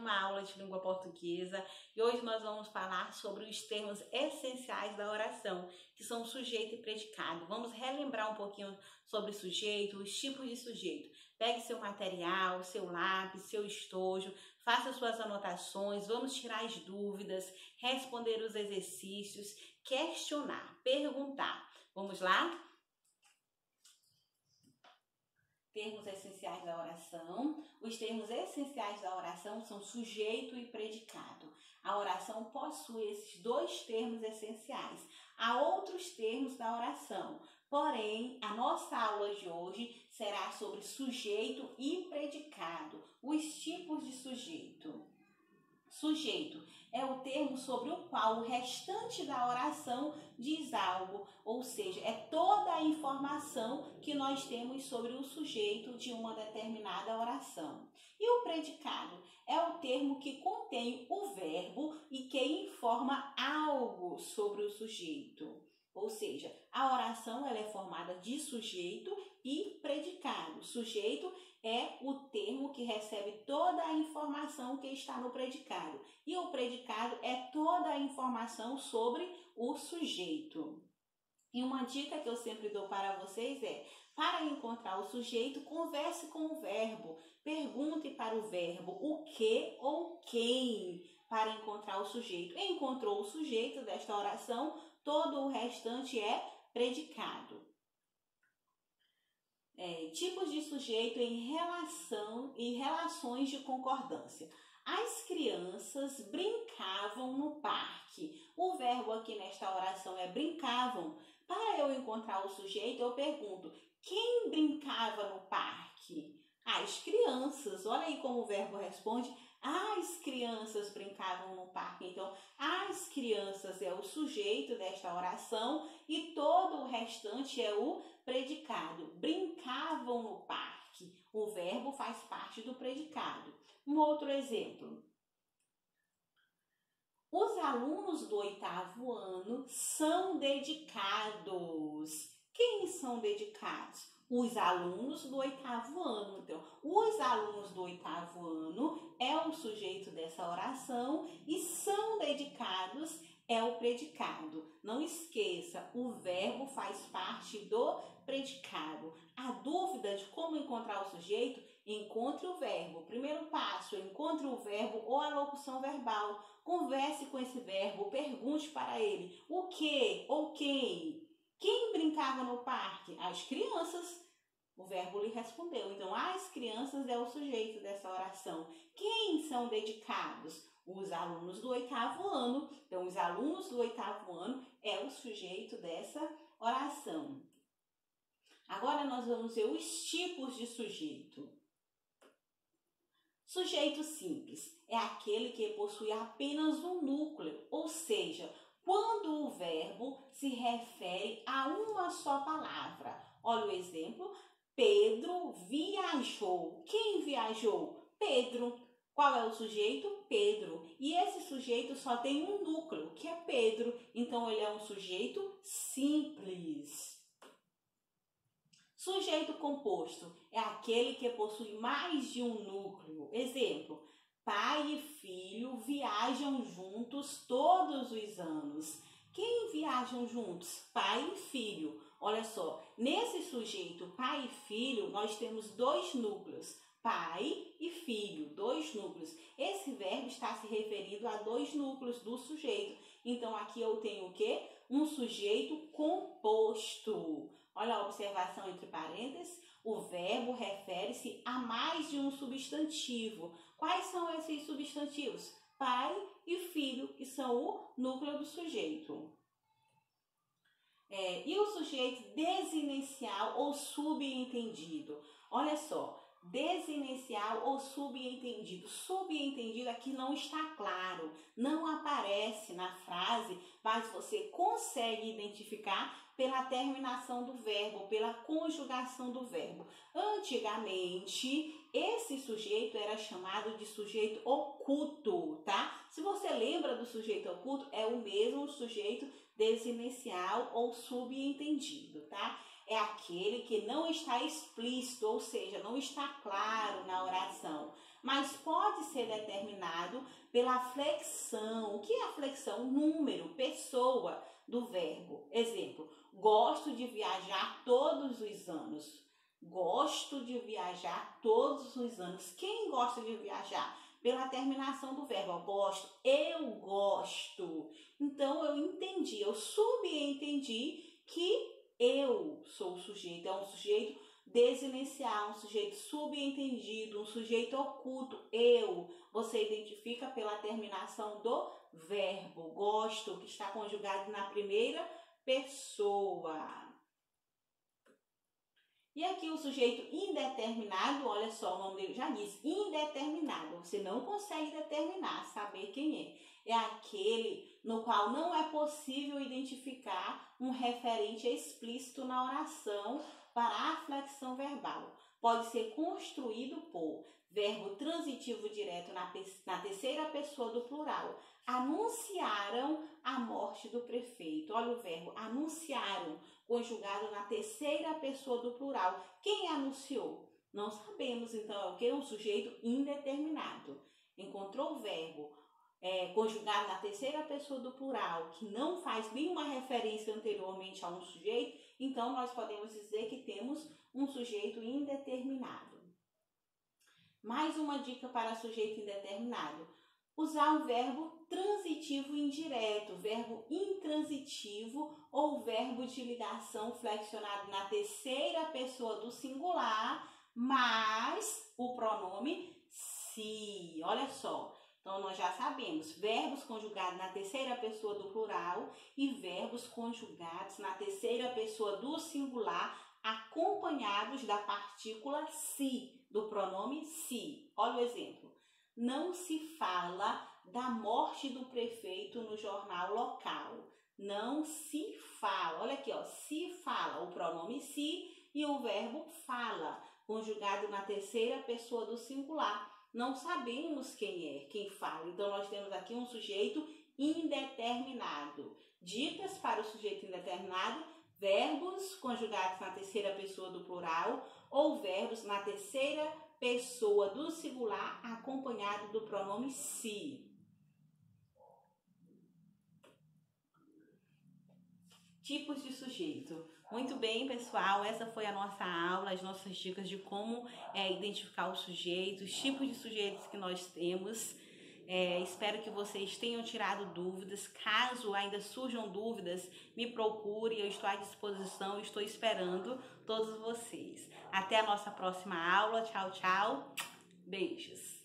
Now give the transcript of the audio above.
uma aula de língua portuguesa e hoje nós vamos falar sobre os termos essenciais da oração, que são sujeito e predicado. Vamos relembrar um pouquinho sobre sujeito, os tipos de sujeito. Pegue seu material, seu lápis, seu estojo, faça suas anotações, vamos tirar as dúvidas, responder os exercícios, questionar, perguntar. Vamos lá? Termos essenciais da oração. Os termos essenciais da oração são sujeito e predicado. A oração possui esses dois termos essenciais. Há outros termos da oração, porém, a nossa aula de hoje será sobre sujeito e predicado, os tipos de sujeito. Sujeito é o termo sobre o qual o restante da oração diz algo, ou seja, é toda a informação que nós temos sobre o sujeito de uma determinada oração. E o predicado é o termo que contém o verbo e que informa algo sobre o sujeito. Ou seja, a oração ela é formada de sujeito e predicado. Sujeito é o termo que recebe toda a informação que está no predicado. E o predicado é toda a informação sobre o sujeito. E uma dica que eu sempre dou para vocês é, para encontrar o sujeito, converse com o verbo. Pergunte para o verbo o que ou quem para encontrar o sujeito. Encontrou o sujeito desta oração, todo o restante é predicado. Tipos de sujeito em relações de concordância. As crianças brincavam no parque. O verbo aqui nesta oração é brincavam. Para eu encontrar o sujeito, eu pergunto, quem brincava no parque? As crianças. Olha aí como o verbo responde. As crianças brincavam no parque. Então, as crianças é o sujeito desta oração e todo o restante é o predicado. Brincavam no parque. O verbo faz parte do predicado. Um outro exemplo. Os alunos do 8º ano são dedicados. Quem são dedicados? Os alunos do 8º ano. Então, os alunos do 8º ano é o sujeito dessa oração e são dedicados é o predicado. Não esqueça, o verbo faz parte do predicado. A dúvida de como encontrar o sujeito, encontre o verbo. Primeiro passo, encontre o verbo ou a locução verbal. Converse com esse verbo, pergunte para ele o que ou quem. Quem brincava no parque? As crianças. O verbo lhe respondeu. Então, as crianças é o sujeito dessa oração. Quem são dedicados? Os alunos do 8º ano. Então, os alunos do 8º ano é o sujeito dessa oração. Agora, nós vamos ver os tipos de sujeito. Sujeito simples é aquele que possui apenas um núcleo, ou seja, quando o verbo se refere a uma só palavra. Olha o exemplo. Pedro viajou. Quem viajou? Pedro. Qual é o sujeito? Pedro. E esse sujeito só tem um núcleo, que é Pedro. Então, ele é um sujeito simples. Sujeito composto é aquele que possui mais de um núcleo. Exemplo, pai e filho viajam juntos todos os anos. Quem viajam juntos? Pai e filho. Olha só, nesse sujeito pai e filho, nós temos dois núcleos. Pai e filho, dois núcleos. Esse verbo está se referindo a dois núcleos do sujeito. Então, aqui eu tenho o quê? Um sujeito composto. Olha a observação entre parênteses. O verbo refere-se a mais de um substantivo. Quais são esses substantivos? Pai e filho, que são o núcleo do sujeito. E o sujeito desinicial ou subentendido? Olha só, desinicial ou subentendido. Subentendido aqui não está claro, não aparece na frase, mas você consegue identificar pela terminação do verbo, pela conjugação do verbo. Antigamente, esse sujeito era chamado de sujeito oculto, tá? Se você lembra do sujeito oculto, é o mesmo sujeito desinicial ou subentendido, tá? É aquele que não está explícito, ou seja, não está claro na oração, mas pode ser determinado pela flexão. O que é a flexão? Número, pessoa do verbo. Exemplo, gosto de viajar todos os anos. Gosto de viajar todos os anos. Quem gosta de viajar? Pela terminação do verbo. Eu gosto, eu gosto. Então, eu entendi, eu subentendi que eu sou o sujeito. É um sujeito desinencial, um sujeito subentendido, um sujeito oculto. Eu. Você identifica pela terminação do verbo. Gosto, que está conjugado na primeira pessoa. E aqui o sujeito indeterminado, olha só, o nome dele já diz, indeterminado. Você não consegue determinar, saber quem é. É aquele no qual não é possível identificar um referente explícito na oração para a flexão verbal. Pode ser construído por verbo transitivo direto na terceira pessoa do plural. Anunciaram a morte do prefeito. Olha o verbo, anunciaram, conjugado na terceira pessoa do plural. Quem anunciou? Não sabemos, então é o que? Um sujeito indeterminado. Encontrou o verbo conjugado na terceira pessoa do plural, que não faz nenhuma referência anteriormente a um sujeito, então nós podemos dizer que temos um sujeito indeterminado. Mais uma dica para sujeito indeterminado. Usar o verbo transitivo indireto, verbo intransitivo ou verbo de ligação flexionado na terceira pessoa do singular, mais o pronome se. Olha só, então nós já sabemos, verbos conjugados na terceira pessoa do plural e verbos conjugados na terceira pessoa do singular, acompanhados da partícula se, do pronome se. Olha o exemplo. Não se fala da morte do prefeito no jornal local. Não se fala. Olha aqui, ó, se fala, o pronome se e o verbo fala, conjugado na terceira pessoa do singular. Não sabemos quem fala. Então, nós temos aqui um sujeito indeterminado. Dicas para o sujeito indeterminado: verbos conjugados na terceira pessoa do plural ou verbos na terceira pessoa do singular acompanhado do pronome se. Tipos de sujeito. Muito bem, pessoal, essa foi a nossa aula, as nossas dicas de como identificar o sujeito, os tipos de sujeitos que nós temos. Espero que vocês tenham tirado dúvidas. Caso ainda surjam dúvidas, me procure, eu estou à disposição, estou esperando todos vocês. Até a nossa próxima aula. Tchau, tchau. Beijos.